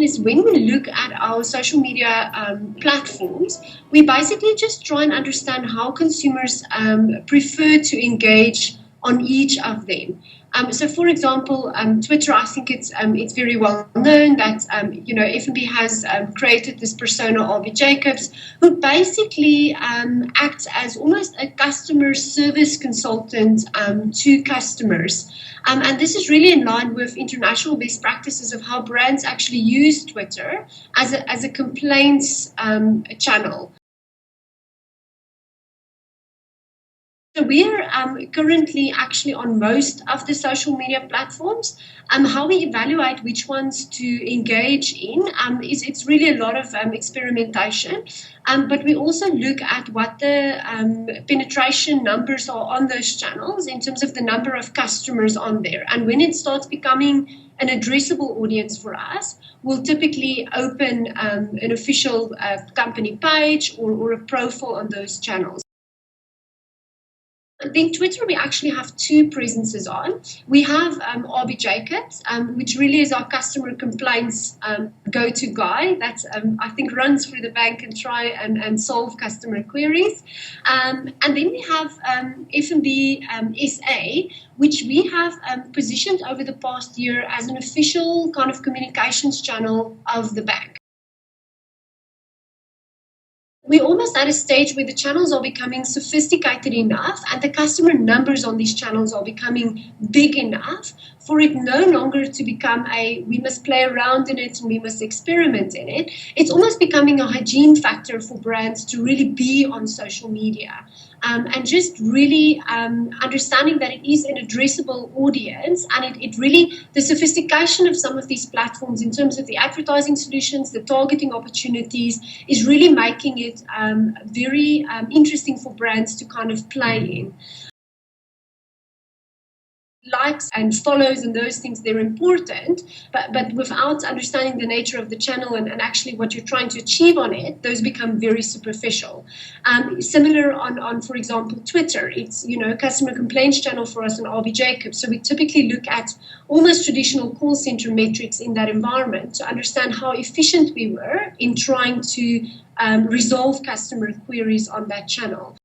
question is, when we look at our social media platforms, we basically just try and understand how consumers prefer to engage on each of them. So, for example, Twitter, I think it's very well known that FNB has created this persona, RB Jacobs, who basically acts as almost a customer service consultant to customers. And this is really in line with international best practices of how brands actually use Twitter as a complaints channel. So we're currently actually on most of the social media platforms. How we evaluate which ones to engage in it's really a lot of experimentation. But we also look at what the penetration numbers are on those channels in terms of the number of customers on there. And when it starts becoming an addressable audience for us, we'll typically open an official company page or a profile on those channels. Then Twitter, we actually have two presences on. We have RB Jacobs, which really is our customer complaints go-to guy that I think runs through the bank and try and solve customer queries. And then we have FNB SA, which we have positioned over the past year as an official kind of communications channel of the bank. We're almost at a stage where the channels are becoming sophisticated enough and the customer numbers on these channels are becoming big enough for it no longer to become we must play around in it and we must experiment in it. It's almost becoming a hygiene factor for brands to really be on social media. And just really understanding that it is an addressable audience, and it really, the sophistication of some of these platforms in terms of the advertising solutions, the targeting opportunities, is really making it very interesting for brands to kind of play in. Likes and follows and those things, they're important, but without understanding the nature of the channel and actually what you're trying to achieve on it, those become very superficial. Similar on, for example, Twitter. It's, a customer complaints channel for us on RB Jacobs. So we typically look at almost traditional call center metrics in that environment to understand how efficient we were in trying to resolve customer queries on that channel.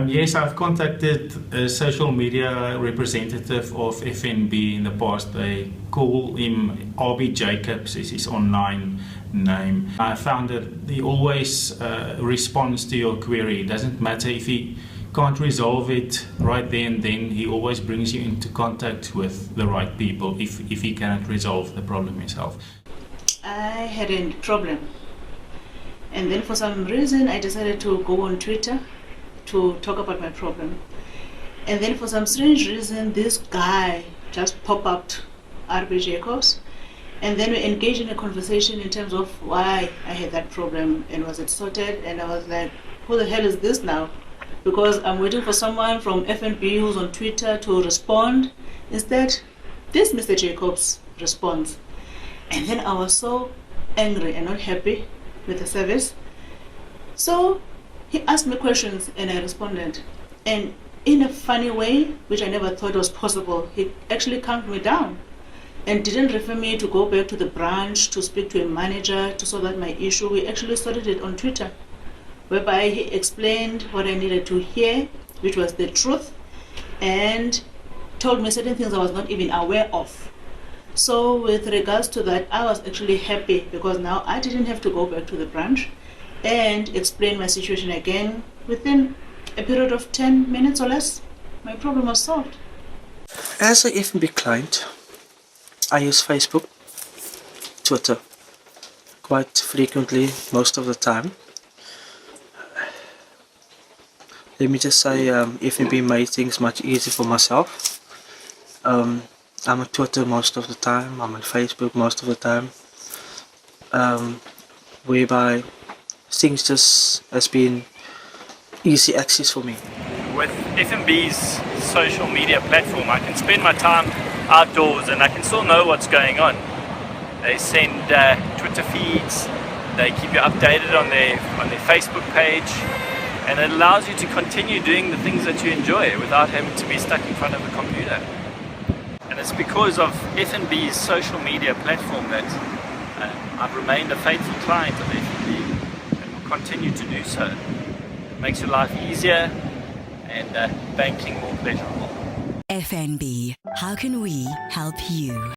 Yes, I've contacted a social media representative of FNB in the past. They call him RB Jacobs, is his online name. I found that he always responds to your query. It doesn't matter if he can't resolve it right there and then, he always brings you into contact with the right people if he cannot resolve the problem himself. I had a problem, and then for some reason I decided to go on Twitter to talk about my problem. And then for some strange reason, this guy just popped up, RB Jacobs, and then we engaged in a conversation in terms of why I had that problem and was it sorted. And I was like, who the hell is this now? Because I'm waiting for someone from FNB who's on Twitter to respond. Instead, this Mr. Jacobs responds. And then I was so angry and not happy with the service. So he asked me questions and I responded. And in a funny way, which I never thought was possible, he actually calmed me down and didn't refer me to go back to the branch to speak to a manager to solve my issue. We actually started it on Twitter, whereby he explained what I needed to hear, which was the truth, and told me certain things I was not even aware of. So with regards to that, I was actually happy because now I didn't have to go back to the branch and explain my situation again. Within a period of 10 minutes or less, my problem was solved. As a FNB client, I use Facebook, Twitter quite frequently, most of the time. Let me just say, FNB made things much easier for myself. I'm on Twitter most of the time, I'm on Facebook most of the time, whereby things just has been easy access for me. With FNB's social media platform, I can spend my time outdoors and I can still know what's going on. They send Twitter feeds, they keep you updated on their Facebook page, and it allows you to continue doing the things that you enjoy without having to be stuck in front of a computer. And it's because of FNB's social media platform that I've remained a faithful client of FNB and will continue to do so. It makes your life easier and banking more pleasurable. FNB, how can we help you?